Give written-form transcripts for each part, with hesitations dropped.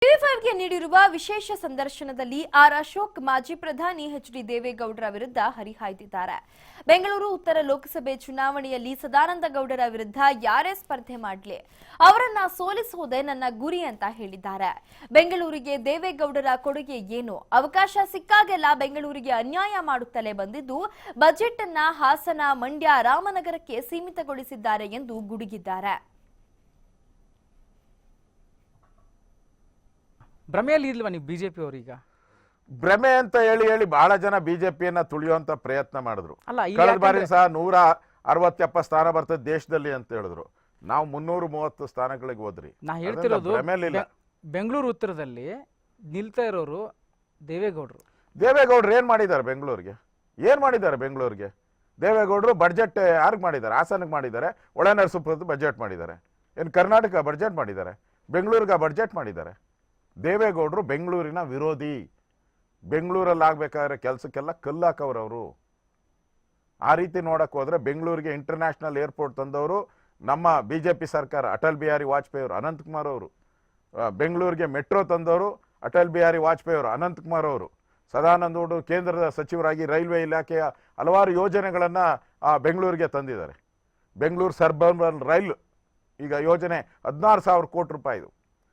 ಟಿವಿ5ಗೆ ನೀಡಿರುವ ವಿಶೇಷ ಸಂದರ್ಶನದಲ್ಲಿ ಆರ್ ಅಶೋಕ್ ಮಾಜಿ ಪ್ರಧಾನಿ ಎಚ್.ಡಿ. ದೇವೇಗೌಡರ ವಿರುದ್ಧ ಹರಿಹಾಯ್ದಿದ್ದಾರೆ. ಬೆಂಗಳೂರು ಉತ್ತರ ಲೋಕಸಭೆ ಚುನಾವಣೆಯಲ್ಲಿ ಸದಾನಂದ ಗೌಡರ ವಿರುದ್ಧ ಯಾರೇ ಸ್ಪರ್ಧೆ ಮಾಡಲಿ ಅವರನ್ನ ಸೋಲಿಸುವುದೇ ನನ್ನ ಗುರಿ ಅಂತ ಹೇಳಿದ್ದಾರೆ. ಬೆಂಗಳೂರಿಗೆ ದೇವೇಗೌಡರ ಕೊಡುಗೆ ಏನು? ಅವಕಾಶ ಸಿಕ್ಕಾಗೆಲ್ಲ ಬೆಂಗಳೂರಿಗೆ ಅನ್ಯಾಯ ಮಾಡುತ್ತಲೇ ಬಂದಿದ್ದು ಬಜೆಟ್ ಅನ್ನ ಹಾಸನ, ಮಂಡ್ಯ, ರಾಮನಗರಕ್ಕೆ ಸೀಮಿತಗೊಳಿಸಿದ್ದಾರೆ ಎಂದು ಗುಡುಗಿದ್ದಾರೆ. ಭ್ರಮೆಯಲ್ಲಿ ಇಲ್ವಾ ನೀವು ಬಿಜೆಪಿ ಅವರೀಗ? ಭ್ರಮೆ ಅಂತ ಹೇಳಿ ಹೇಳಿ ಬಹಳ ಜನ ಬಿಜೆಪಿಯನ್ನ ತುಳಿಯುವಂತ ಪ್ರಯತ್ನ ಮಾಡಿದ್ರು. ಕಳೆದ ಬಾರಿ ಸಹ 160-70 ಸ್ಥಾನ ಬರ್ತದೆ ದೇಶದಲ್ಲಿ ಅಂತ ಹೇಳಿದ್ರು. ನಾವು 330 ಸ್ಥಾನಗಳಿಗೆ ಹೋದ್ರಿ. ನಾ ಹೇಳ್ತಿರೋದು ಬೆಂಗಳೂರು ಉತ್ತರದಲ್ಲಿ ನಿಲ್ತಾ ಇರೋರು ದೇವೇಗೌಡರು ಏನ್ ಮಾಡಿದ್ದಾರೆ ಬೆಂಗಳೂರಿಗೆ? ಏನ್ ಮಾಡಿದ್ದಾರೆ ಬೆಂಗಳೂರಿಗೆ? ದೇವೇಗೌಡರು ಬಡ್ಜೆಟ್ ಯಾರಿಗೆ ಮಾಡಿದ್ದಾರೆ? ಹಾಸನಕ್ಕೆ ಮಾಡಿದ್ದಾರೆ, ಒಳನರಸೀಪುರದ ಬಡ್ಜೆಟ್ ಮಾಡಿದ್ದಾರೆ. ಏನು ಕರ್ನಾಟಕ ಬಡ್ಜೆಟ್ ಮಾಡಿದ್ದಾರೆ? ಬೆಂಗಳೂರಿಗೆ ಬಡ್ಜೆಟ್ ಮಾಡಿದ್ದಾರೆ. ದೇವೇಗೌಡರು ಬೆಂಗಳೂರಿನ ವಿರೋಧಿ. ಬೆಂಗಳೂರಲ್ಲಿ ಆಗ್ಬೇಕಾದ್ರೆ ಕೆಲಸಕ್ಕೆಲ್ಲ ಕಲ್ಲು ಹಾಕವ್ರವರು. ಆ ರೀತಿ ನೋಡಕ್ ಹೋದ್ರೆ ಬೆಂಗಳೂರಿಗೆ ಇಂಟರ್ನ್ಯಾಷನಲ್ ಏರ್ಪೋರ್ಟ್ ತಂದವರು ನಮ್ಮ ಬಿಜೆಪಿ ಸರ್ಕಾರ, ಅಟಲ್ ಬಿಹಾರಿ ವಾಜಪೇಯಿ ಅವರು, ಅನಂತಕುಮಾರ್ ಅವರು. ಬೆಂಗಳೂರಿಗೆ ಮೆಟ್ರೋ ತಂದವರು ಅಟಲ್ ಬಿಹಾರಿ ವಾಜಪೇಯಿ ಅವರು, ಅನಂತಕುಮಾರ್ ಅವರು. ಸದಾನಂದ ಗೌಡರು ಕೇಂದ್ರದ ಸಚಿವರಾಗಿ ರೈಲ್ವೆ ಇಲಾಖೆಯ ಹಲವಾರು ಯೋಜನೆಗಳನ್ನ ಬೆಂಗಳೂರಿಗೆ ತಂದಿದ್ದಾರೆ. ಬೆಂಗಳೂರು ಸಬರ್ಬನ್ ರೈಲ್ ಈಗ ಯೋಜನೆ 16,000 ಕೋಟಿ ರೂಪಾಯಿ,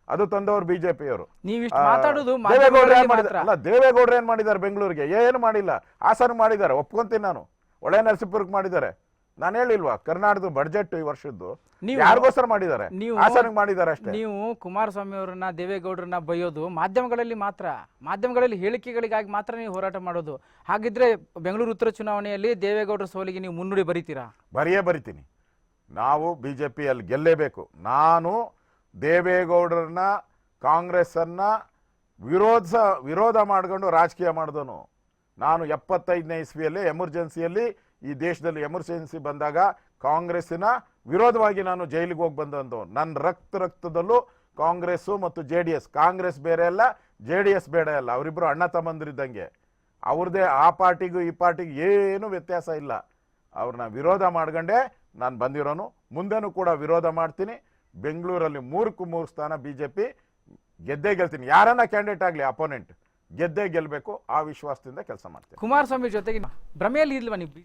ಅದು ತಂದವರು ಬಿಜೆಪಿಯವರು. ದೇವೇಗೌಡರು ಏನ್ ಮಾಡಿದ್ದಾರೆ ಬೆಂಗಳೂರಿಗೆ? ಏನು ಮಾಡಿಲ್ಲ. ಹಾಸನ ಮಾಡಿದ್ದಾರೆ, ಒಪ್ಕೊಂತೀನಿ ನಾನು. ಒಳ್ಳೆ ನರಸೀಪುರಕ್ಕೆ ಮಾಡಿದ್ದಾರೆ. ನಾನು ಹೇಳಿಲ್ವಾ ಕರ್ನಾಟಕದ ಬಡ್ಜೆಟ್ ಈ ವರ್ಷದ್ದು ಯಾರಿಗೋಸ್ಕರ ಮಾಡಿದ್ದಾರೆ? ಹಾಸನಕ್ಕೆ ಮಾಡಿದ್ದಾರೆ ಅಷ್ಟೇ. ನೀವು ಕುಮಾರಸ್ವಾಮಿ ಅವರನ್ನ, ದೇವೇಗೌಡರನ್ನ ಬೈಯೋದು ಮಾಧ್ಯಮಗಳಲ್ಲಿ ಮಾತ್ರ, ಮಾಧ್ಯಮಗಳಲ್ಲಿ ಹೇಳಿಕೆಗಳಿಗಾಗಿ ಮಾತ್ರ ನೀವು ಹೋರಾಟ ಮಾಡೋದು. ಹಾಗಿದ್ರೆ ಬೆಂಗಳೂರು ಉತ್ತರ ಚುನಾವಣೆಯಲ್ಲಿ ದೇವೇಗೌಡರ ಸೋಲಿಗೆ ನೀವು ಮುನ್ನುಡಿ ಬರೀತೀರಾ? ಬರಿತೀನಿ. ನಾವು ಬಿಜೆಪಿಯಲ್ಲಿ ಗೆಲ್ಲೇಬೇಕು. ನಾನು ದೇವೇಗೌಡರನ್ನ, ಕಾಂಗ್ರೆಸ್ಸನ್ನ ವಿರೋಧ ಮಾಡ್ಕೊಂಡು ರಾಜಕೀಯ ಮಾಡಿದನು. ನಾನು 75ನೇ ಇಸ್ವಿಯಲ್ಲಿ ಎಮರ್ಜೆನ್ಸಿಯಲ್ಲಿ, ಈ ದೇಶದಲ್ಲಿ ಎಮರ್ಜೆನ್ಸಿ ಬಂದಾಗ ಕಾಂಗ್ರೆಸ್ಸಿನ ವಿರೋಧವಾಗಿ ನಾನು ಜೈಲಿಗೆ ಹೋಗಿ ಬಂದಂತು. ನನ್ನ ರಕ್ತದಲ್ಲೂ ಕಾಂಗ್ರೆಸ್ಸು ಮತ್ತು JDS, ಕಾಂಗ್ರೆಸ್ ಬೇರೆ ಅಲ್ಲ, JDS ಬೇಡ ಅಲ್ಲ, ಅವರಿಬ್ಬರು ಅಣ್ಣ ತಮ್ಮಂದಿರಿದ್ದಂಗೆ. ಅವ್ರದ್ದೇ ಆ ಪಾರ್ಟಿಗೂ ಈ ಪಾರ್ಟಿಗೂ ಏನು ವ್ಯತ್ಯಾಸ ಇಲ್ಲ. ಅವ್ರನ್ನ ವಿರೋಧ ಮಾಡ್ಕೊಂಡೆ ನಾನು ಬಂದಿರೋನು. ಮುಂದೆನೂ ಕೂಡ ವಿರೋಧ ಮಾಡ್ತೀನಿ. ಬೆಂಗಳೂರಲ್ಲಿ 3 ಸ್ಥಾನ ಬಿಜೆಪಿ ಗೆದ್ದೇ ಗೆಲ್ತೀನಿ. ಯಾರನ್ನ ಕ್ಯಾಂಡಿಡೇಟ್ ಆಗಲಿ ಅಪೋನೆಂಟ್ ಗೆದ್ದೇ ಗೆಲ್ಲಬೇಕು. ಆ ವಿಶ್ವಾಸದಿಂದ ಕೆಲಸ ಮಾಡ್ತೀನಿ. ಕುಮಾರಸ್ವಾಮಿ ಜೊತೆಗೆ ಭ್ರಮೆಯಲ್ಲಿ ಇಲ್ವಾ ನೀವು?